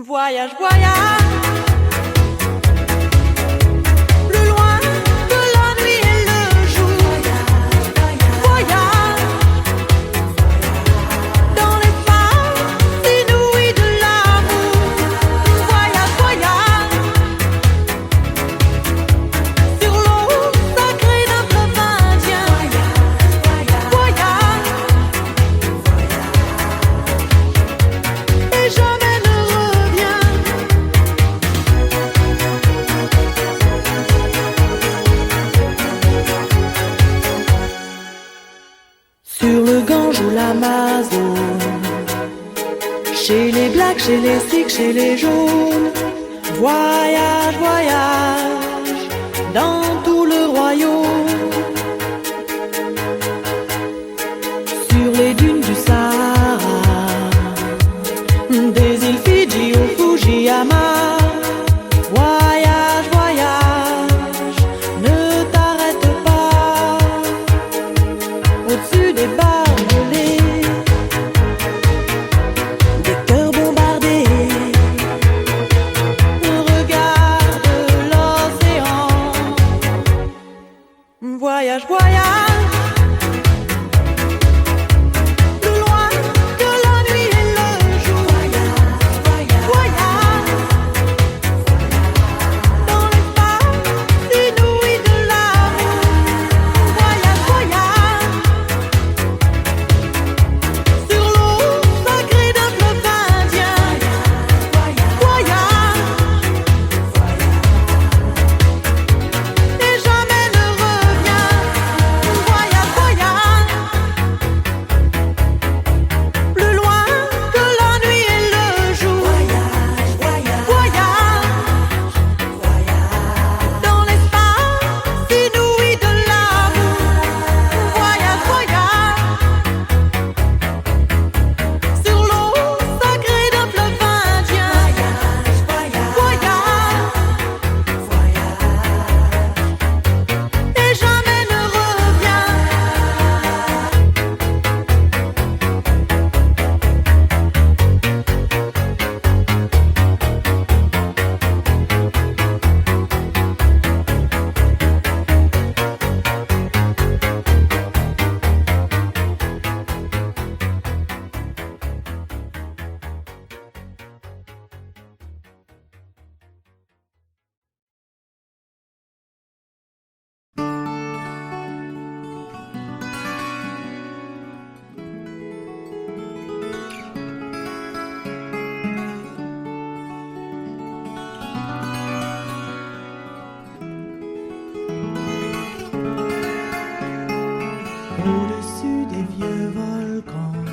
Voyage, voyage, plus loin que la nuit et le jour. Voyage, dans l'espace inouï de l'amour. Voyage, voyage, sur l'eau sacrée d'un fleuve indien. Voyage, et jamais ne revient. Sur le Gange ou l'Amazone, chez les blacks, chez les sikhs, chez les jaunes. Voyage, voyage, dans tout le royaume. Sur les dunes du Sahara, des îles Fidji au Fujiyama. Voyage, voyage, ne t'arrête pas. Au-dessus des barbelés, des cœurs bombardés. Regarde l'océan. Voyage, voyage, plus loin que la nuit et le jour. Voyage, dans l'espace inouï de l'amour. Voyage, voyage, sur l'eau sacrée d'un fleuve indien. Voyage, et jamais ne revient. Voyage, voyage, plus loin que la nuit et le jour. Voyage, dans l'espace inouï de l'amour. Voyage, voyage, sur l'eau sacrée d'un fleuve indien. Voyage, et jamais ne revient. Au-dessus des vieux volcans,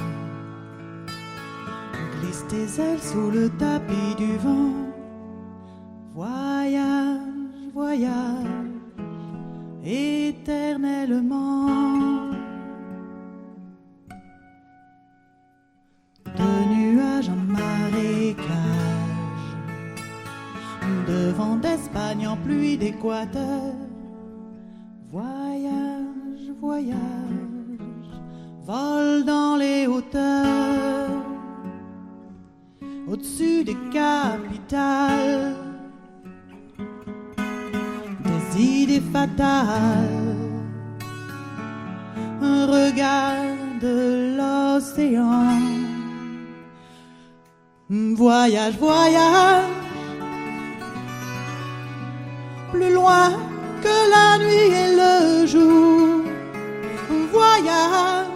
glisse tes ailes sous le tapis du vent. Voyage, voyage, éternellement. De nuages en marécage, de vent d'Espagne en pluie d'Équateur. Voyage, voyage, vole dans les hauteurs, au-dessus des capitales, des idées fatales. Regarde l'océan. Voyage, voyage, plus loin que la nuit et le jour. Voyage,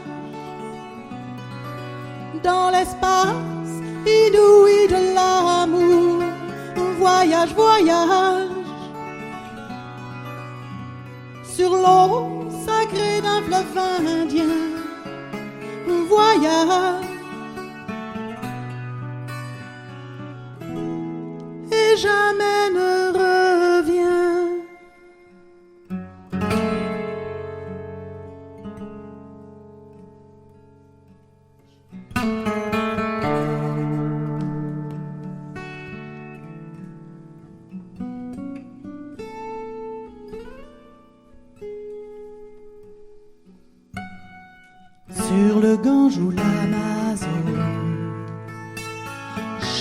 dans l'espace inouï de l'amour. Voyage, voyage, sur l'eau sacrée d'un fleuve indien. Voyage, et jamais ne revient. Sur le Gange ou l'Amazone,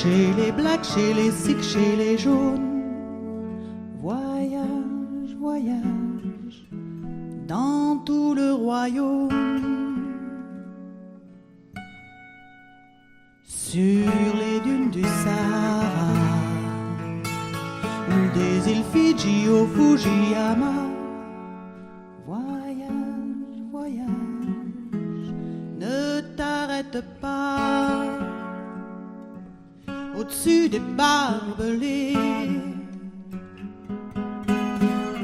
chez les blacks, chez les sikhs, chez les jaunes. Voyage, voyage, dans tout le royaume. Sur les dunes du Sahara, des îles Fidji au Fujiyama. Voyage, voyage, ne t'arrête pas. Au-dessus des barbelés,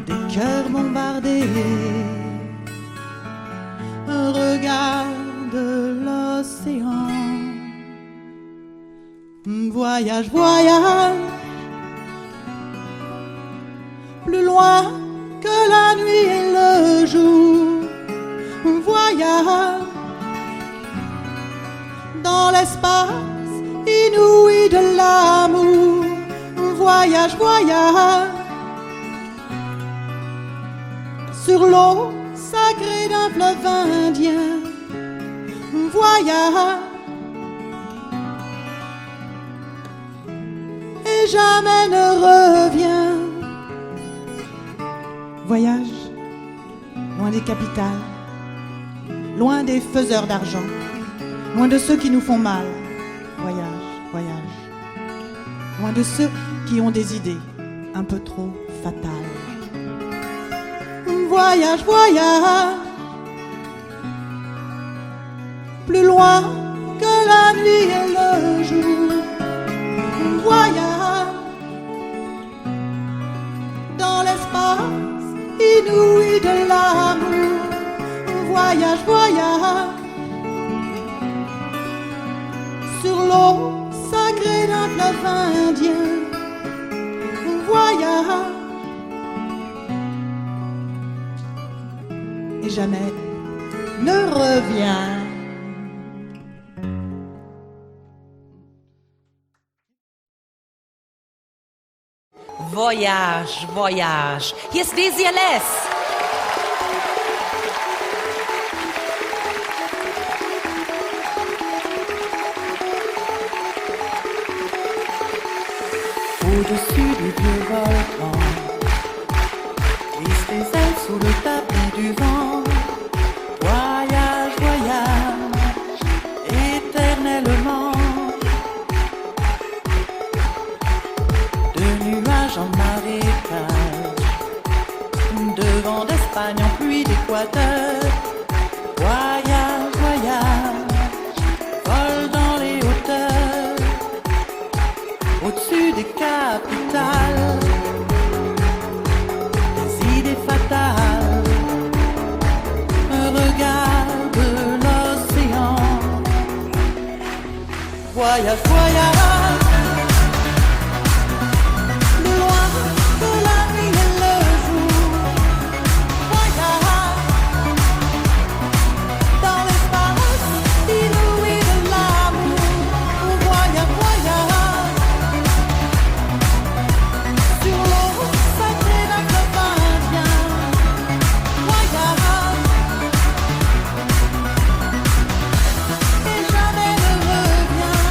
des cœurs bombardés, regarde l'océan. Voyage, voyage, plus loin que la nuit et le jour. Voyage dans l'espace inouï de l'amour. Voyage, voyage sur l'eau sacrée d'un fleuve indien. Voyage et jamais ne revient. Voyage loin des capitales, loin des faiseurs d'argent, loin de ceux qui nous font mal. Voyage, voyage, loin de ceux qui ont des idées un peu trop fatales. Voyage, voyage, plus loin que la nuit et le jour. Voyage dans l'espace inouï de l'amour. Voyage, voyage sur l'eau sacrée d'un fleuve indien. Voyage et jamais ne revient. Voyage, voyage. Hier ist Desi Alès. Au-dessus du vieux volcan, glissent les ailes sous le tapis du vent. Voyage, voyage, éternellement. De nuages en marécage, de vent d'Espagne en pluie d'Équateur. Voyage, voyage, vole dans les hauteurs, au-dessus des capitales, des idées fatales. Regarde l'océan. Voyage, voyage, plus loin que la nuit et le jour. Voyage dans l'espace inouï de l'amour. Voyage, voyage sur l'eau sacrée d'un fleuve indien. Voyage et jamais ne revient.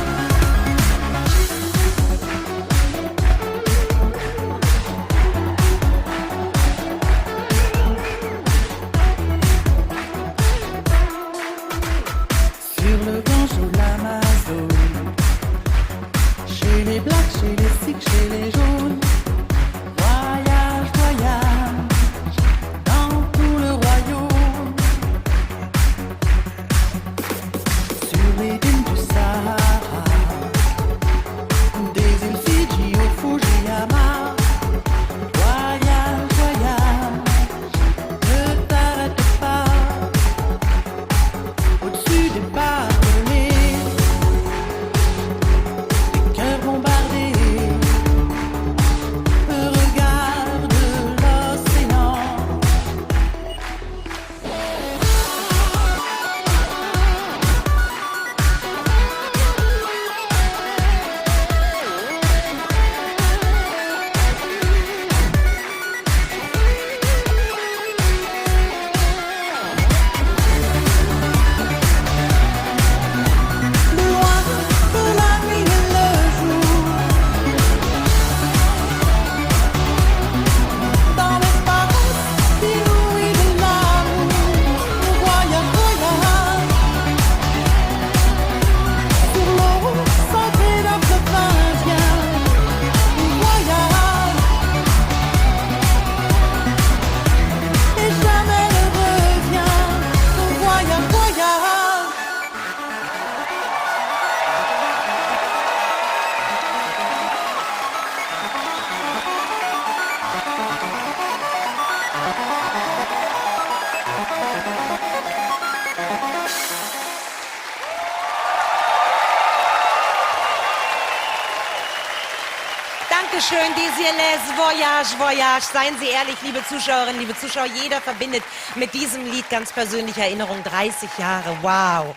Dankeschön, DCLS, Voyage, Voyage. Seien Sie ehrlich, liebe Zuschauerinnen, liebe Zuschauer, jeder verbindet mit diesem Lied ganz persönliche Erinnerung. 30 Jahre, wow.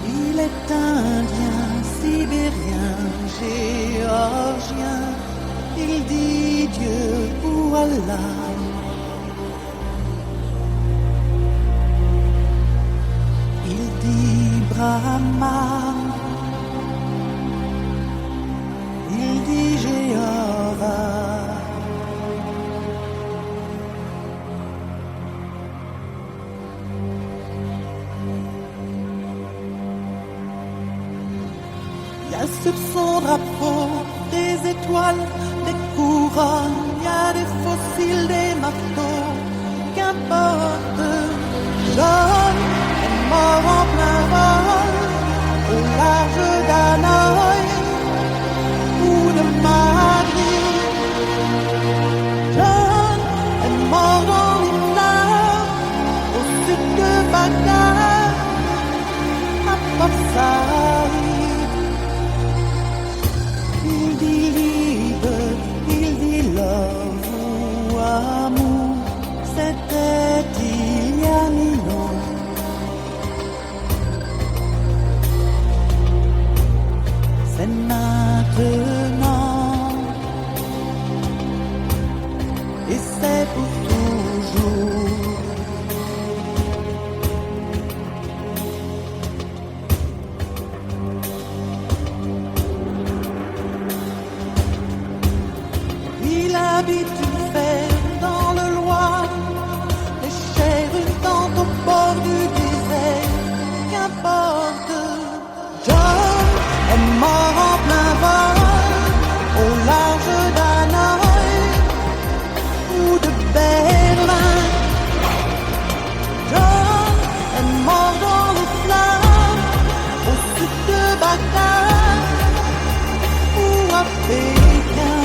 Il est indien, sibérien, géorgien. Il dit Dieu ou Allah. Il dit Brahma. Il dit Jéhovah. Il y a sur son drapeau des étoiles, des couronnes, il y a des fossiles, des marteaux, qu'importe. John est mort en plein vol, au large d'Hanoï ou de Madrid. John est mort dans les flammes, au sud de Bagdad, à Port Saïd. Il dit libre, il dit love ou amour, c'était il y a 1000 ans. C'est maintenant, et c'est pour toujours. Il habite une ferme dans le Loir, les chairs une tente au bord du désert, qu'importe. John est mort en plein vol, au large d'Hanoï ou de Berlin. John est mort dans les flammes, au sud de Bagdad ou à Pékin.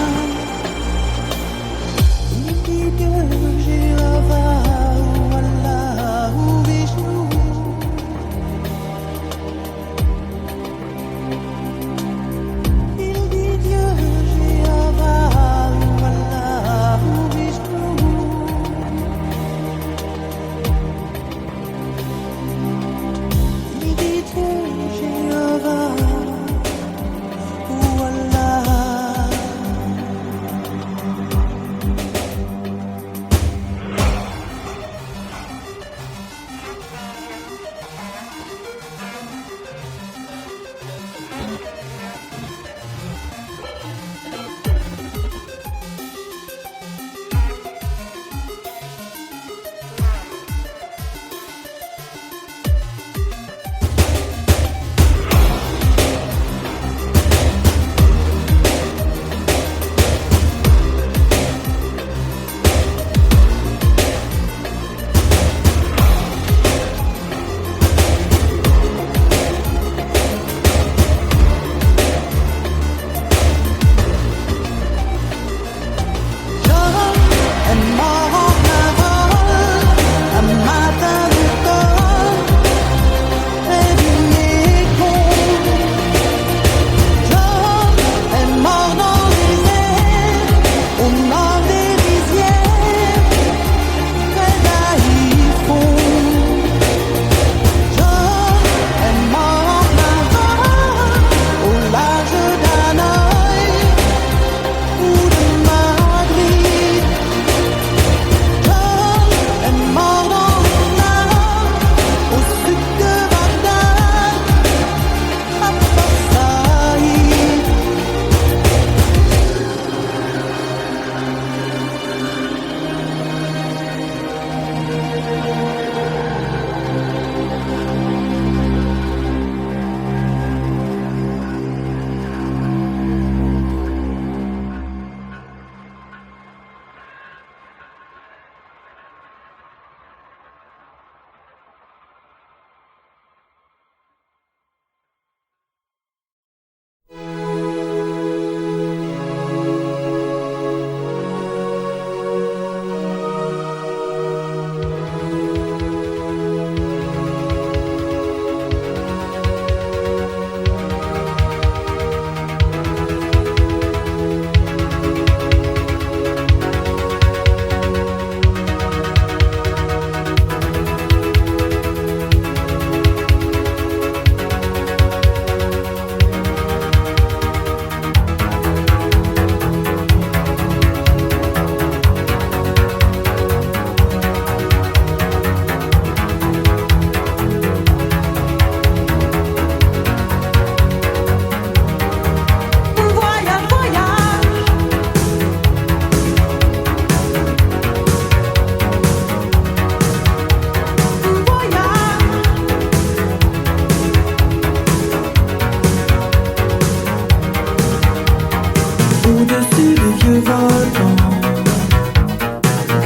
Au-dessus de vieux volcans,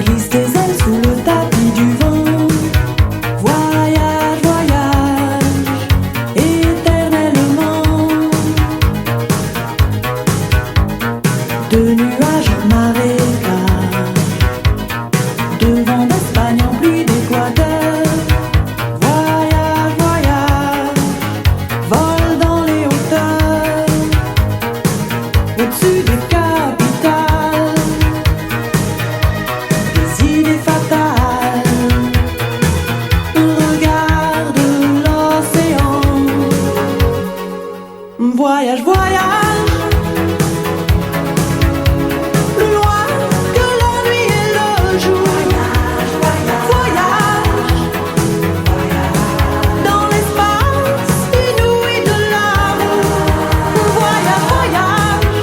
glisse tes ailes sous le tapis du vent. Voyage, voyage, éternellement. De nuages en marécage, de vent d'Espagne en pluie d'Équateur. Voyage, voyage, vole dans les hauteurs. Au-dessus des capitales, des idées fatales. Regarde l'océan. Voyage, voyage, plus loin que la nuit et le jour. Voyage, dans l'espace inouï de l'amour. Voyage, voyage,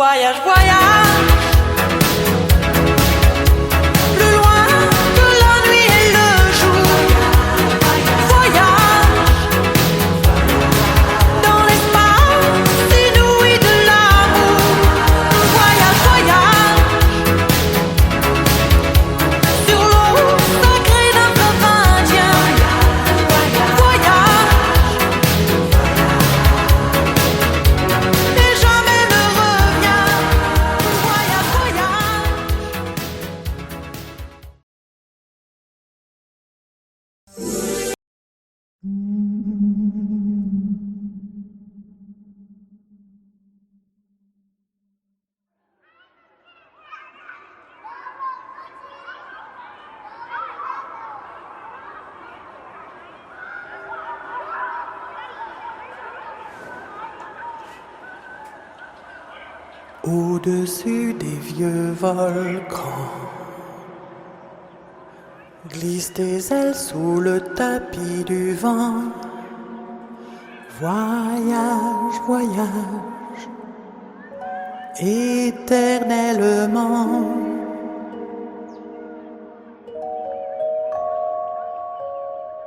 Voyage, voyage, plus loin que la nuit et le jour. Voyage, dans l'espace inouï de l'amour. Voyage, voyage, sur l'eau sacrée d'un fleuve indien. Voyage, et jamais ne revient. Voyage, voyage. Au-dessus des vieux volcans, glissent tes ailes sous le tapis du vent. Voyage, voyage, éternellement.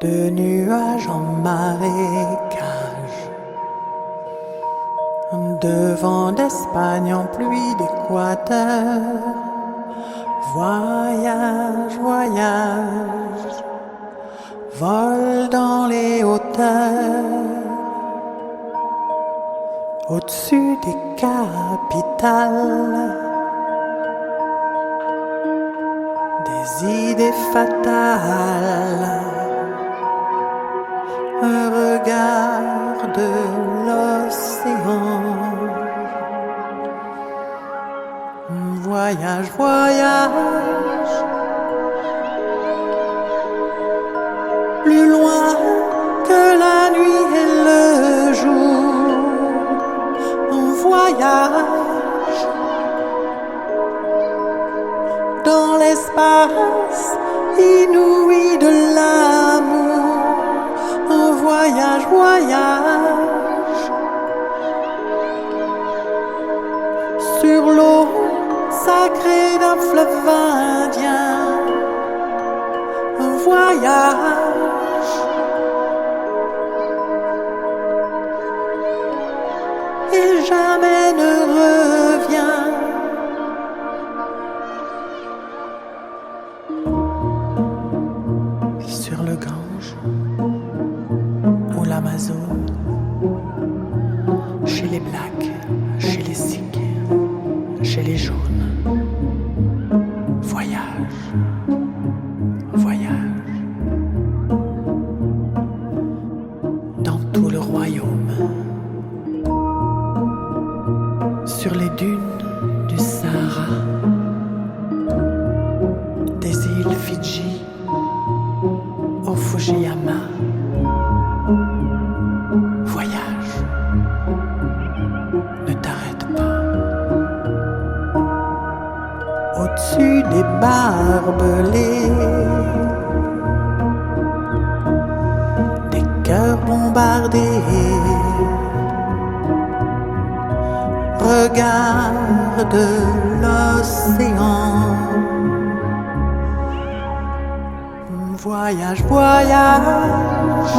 De nuages en marécage, de vent d'Espagne en pluie d'Équateur. Voyage, voyage, vole dans les hauteurs, au-dessus des capitales, des idées fatales. Un regard de l'océan. Voyage, voyage, plus loin que la nuit et le jour. On voyage dans l'espace inouï de l'amour. On voyage, voyage sur l'eau sacrée d'un fleuve indien. Un voyage et jamais ne revient. Sur le Gange ou l'Amazone, chez les Blacks, chez les Sikhs, chez les jaunes. Voyage, voyage, dans tout le royaume, sur les dunes du Sahara, des îles Fidji au Fujiyama. Voyage, ne t'arrête pas. Au-dessus des barbelés, des cœurs bombardés. Regarde l'océan. Voyage, voyage,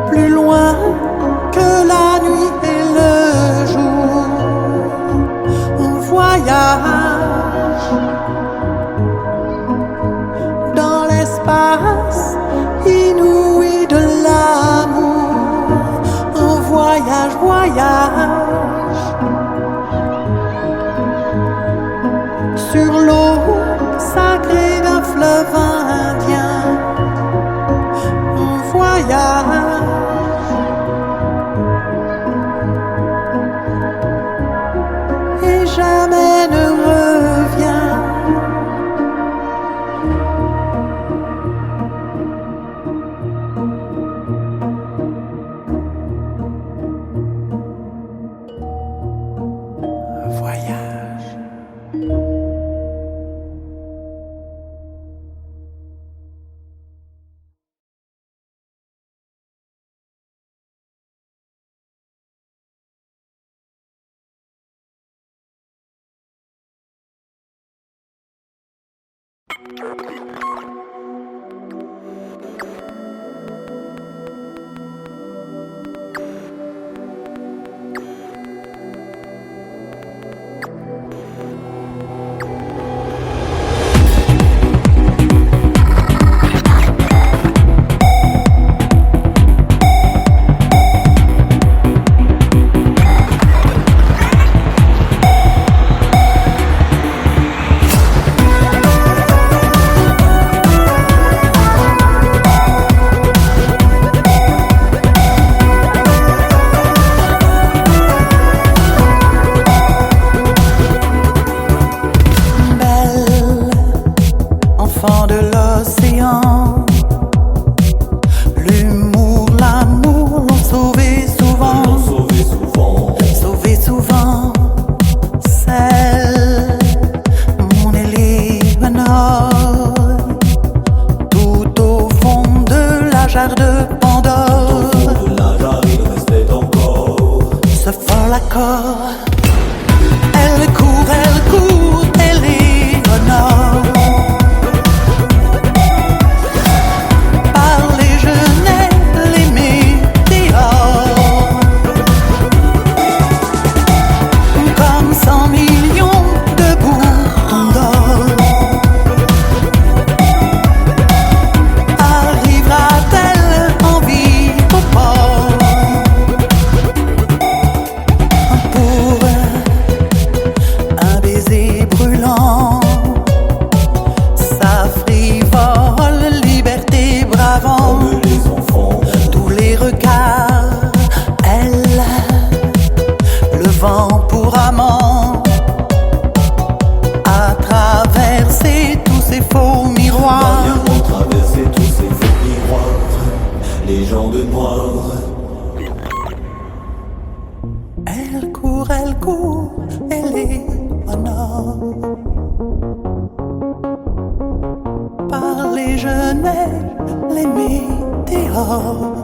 plus loin que la nuit et le jour. On voyage dans l'espace inouï de l'amour. On voyage, voyage sur l'eau sacrée d'un fleuve indien. On voyage et jamais ne revient. Voyage. Enfant de l'océan, l'humour, l'amour l'ont sauvé souvent, sauvé souvent. Celle, mon Éléonore, tout au fond de la jarre de Pandore, ce fol accord. Elle court, Éléonore. Tous les regards, elle, le vent pour amant, a traversé tous ces faux miroirs. Ont traversé tous ces faux miroirs, les gens de noir. Elle court, Éléonore. Par les genêts, les météores,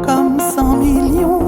comme 100 millions